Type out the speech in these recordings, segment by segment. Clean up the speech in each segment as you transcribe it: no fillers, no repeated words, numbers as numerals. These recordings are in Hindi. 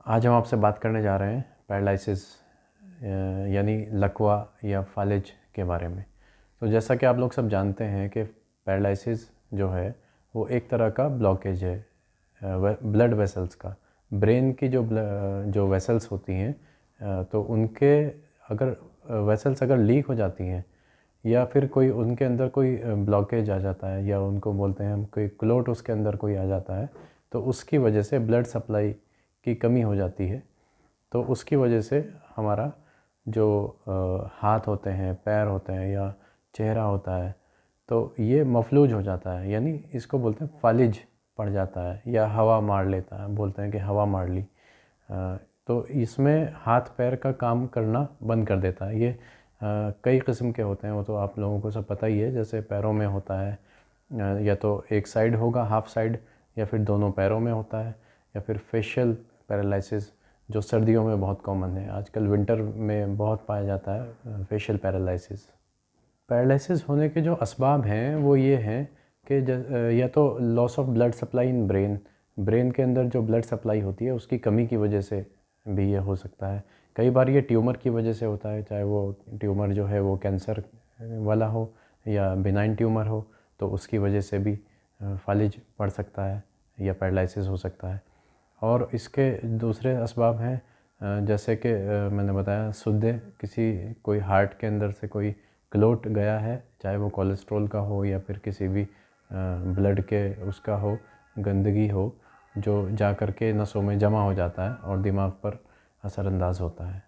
आज हम आपसे बात करने जा रहे हैं पैरालिसिस यानी लकवा या फालिज के बारे में। तो जैसा कि आप लोग सब जानते हैं कि पैरालिसिस जो है वो एक तरह का ब्लॉकेज है ब्लड वेसल्स का। ब्रेन की जो वेसल्स होती हैं तो उनके अगर वेसल्स अगर लीक हो जाती हैं या फिर कोई उनके अंदर कोई ब्लॉकेज आ जाता है या उनको बोलते हैं हम कोई क्लोट उसके अंदर कोई आ जाता है तो उसकी वजह से ब्लड सप्लाई की कमी हो जाती है। तो उसकी वजह से हमारा जो हाथ होते हैं, पैर होते हैं या चेहरा होता है तो ये मफलूज हो जाता है, यानी इसको बोलते हैं फालिज पड़ जाता है या हवा मार लेता है, बोलते हैं कि हवा मार ली। तो इसमें हाथ पैर का काम करना बंद कर देता है। ये कई किस्म के होते हैं, वो तो आप लोगों को सब पता ही है। जैसे पैरों में होता है या तो एक साइड होगा, हाफ साइड, या फिर दोनों पैरों में होता है, या फिर फेशियल पैरालिसिस जो सर्दियों में बहुत कॉमन है, आजकल विंटर में बहुत पाया जाता है फेशियल पैरालिसिस। पैरालिसिस होने के जो असबाब हैं वो ये हैं कि या तो loss of blood supply in brain के अंदर जो ब्लड सप्लाई होती है उसकी कमी की वजह से भी ये हो सकता है। कई बार ये ट्यूमर की वजह से होता है, चाहे वो ट्यूमर जो है वो कैंसर वाला हो या बिनाइन ट्यूमर हो, तो उसकी वजह से भी फालिज पड़ सकता है या पैरालिसिस हो सकता है। और इसके दूसरे असबाब हैं जैसे कि मैंने बताया सुद्दे, किसी कोई हार्ट के अंदर से कोई क्लोट गया है, चाहे वो कोलेस्ट्रॉल का हो या फिर किसी भी ब्लड के उसका हो, गंदगी हो जो जा कर के नसों में जमा हो जाता है और दिमाग पर असरअंदाज होता है।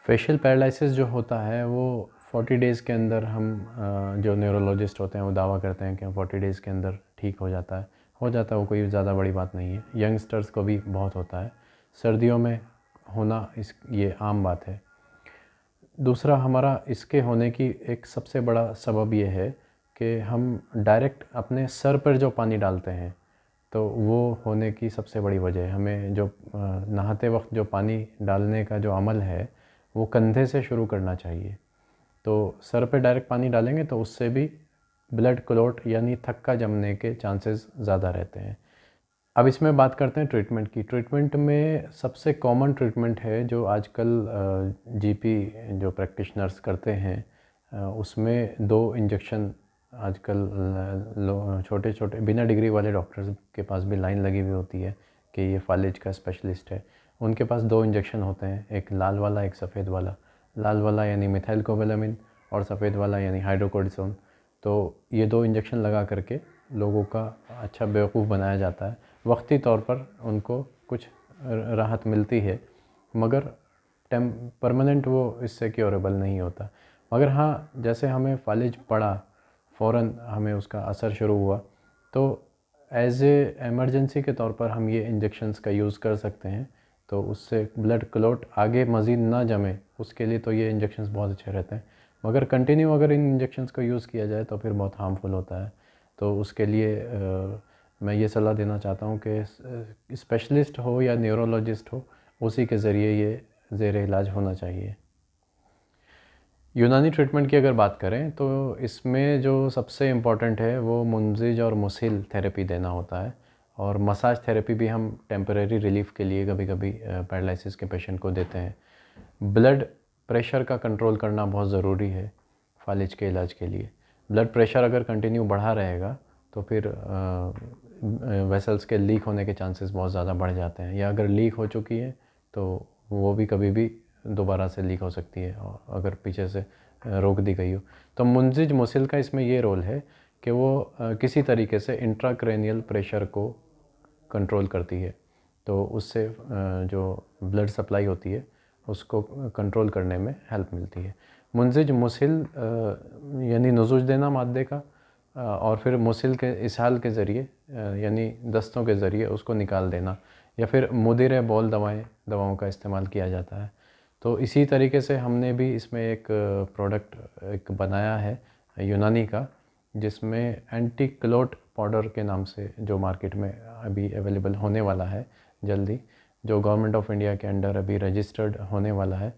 फेशियल पैरालिसिस जो होता है वो 40 डेज़ के अंदर हम जो न्यूरोलॉजिस्ट होते हैं वो दावा करते हैं कि 40 डेज़ के अंदर ठीक हो जाता है। वो कोई ज़्यादा बड़ी बात नहीं है। यंगस्टर्स को भी बहुत होता है, सर्दियों में होना ये आम बात है। दूसरा हमारा इसके होने की एक सबसे बड़ा सबब ये है कि हम डायरेक्ट अपने सर पर जो पानी डालते हैं तो वो होने की सबसे बड़ी वजह है। हमें जो नहाते वक्त जो पानी डालने का जो अमल है वो कंधे से शुरू करना चाहिए। तो सर पे डायरेक्ट पानी डालेंगे तो उससे भी ब्लड क्लॉट यानी थक्का जमने के चांसेस ज़्यादा रहते हैं। अब इसमें बात करते हैं ट्रीटमेंट की। ट्रीटमेंट में सबसे कॉमन ट्रीटमेंट है जो आजकल जीपी जो प्रैक्टिशनर्स करते हैं उसमें 2 इंजेक्शन आजकल छोटे छोटे बिना डिग्री वाले डॉक्टर्स के पास भी लाइन लगी हुई होती है कि ये फालिज का स्पेशलिस्ट है। उनके पास 2 इंजेक्शन होते हैं, एक लाल वाला एक सफ़ेद वाला। लाल वाला यानी मिथाइल कोबालामिन और सफ़ेद वाला यानी हाइड्रोकोर्टिसोन। तो ये 2 इंजेक्शन लगा करके लोगों का अच्छा बेवकूफ़ बनाया जाता है। वक्ती तौर पर उनको कुछ राहत मिलती है, मगर परमानेंट वो इससे क्योरेबल नहीं होता। मगर हाँ, जैसे हमें फालिज पड़ा, फ़ौरन हमें उसका असर शुरू हुआ तो एज़ ए एमरजेंसी के तौर पर हम ये इंजेक्शंस का यूज़ कर सकते हैं। तो उससे ब्लड क्लॉट आगे मज़ीद ना जमे, उसके लिए तो ये इंजेक्शंस बहुत अच्छे रहते हैं। मगर कंटिन्यू अगर इन इंजेक्शंस को यूज़ किया जाए तो फिर बहुत हार्मफुल होता है। तो उसके लिए मैं ये सलाह देना चाहता हूँ कि स्पेशलिस्ट हो या न्यूरोलॉजिस्ट हो, उसी के ज़रिए ये ज़ेर इलाज होना चाहिए। यूनानी ट्रीटमेंट की अगर बात करें तो इसमें जो सबसे इम्पॉर्टेंट है वो मुंजिज और मुसिल थेरेपी देना होता है, और मसाज थेरेपी भी हम टेम्परेरी रिलीफ के लिए कभी कभी पैरालिसिस के पेशेंट को देते हैं। ब्लड प्रेशर का कंट्रोल करना बहुत ज़रूरी है फालिज के इलाज के लिए। ब्लड प्रेशर अगर कंटिन्यू बढ़ा रहेगा तो फिर वेसल्स के लीक होने के चांसेस बहुत ज़्यादा बढ़ जाते हैं, या अगर लीक हो चुकी है तो वो भी कभी भी दोबारा से लीक हो सकती है अगर पीछे से रोक दी गई हो। तो मुंजिज मुसिल का इसमें ये रोल है कि वो किसी तरीके से इंट्राक्रेनियल प्रेशर को कंट्रोल करती है, तो उससे जो ब्लड सप्लाई होती है उसको कंट्रोल करने में हेल्प मिलती है। मुंजिज मुसिल यानी नुज़ुज देना मादे का, और फिर मुसिल के इसहाल के ज़रिए यानी दस्तों के ज़रिए उसको निकाल देना, या फिर मुदिर बॉल दवाओं का इस्तेमाल किया जाता है। तो इसी तरीके से हमने भी इसमें एक प्रोडक्ट एक बनाया है यूनानी का, जिसमें एंटी क्लॉट पाउडर के नाम से जो मार्केट में अभी अवेलेबल होने वाला है जल्दी, जो गवर्नमेंट ऑफ इंडिया के अंडर अभी रजिस्टर्ड होने वाला है।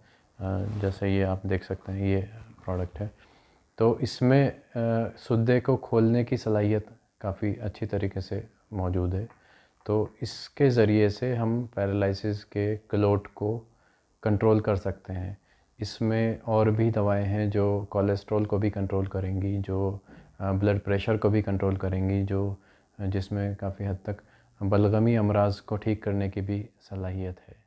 जैसे ये आप देख सकते हैं ये प्रोडक्ट है। तो इसमें सुद्दे को खोलने की सलाहियत काफ़ी अच्छी तरीके से मौजूद है। तो इसके ज़रिए से हम पैरालिसिस के क्लोट को कंट्रोल कर सकते हैं। इसमें और भी दवाएं हैं जो कोलेस्ट्रॉल को भी कंट्रोल करेंगी, जो ब्लड प्रेशर को भी कंट्रोल करेंगी, जो जिसमें काफ़ी हद तक बलगमी अमराज को ठीक करने की भी सलाहियत है।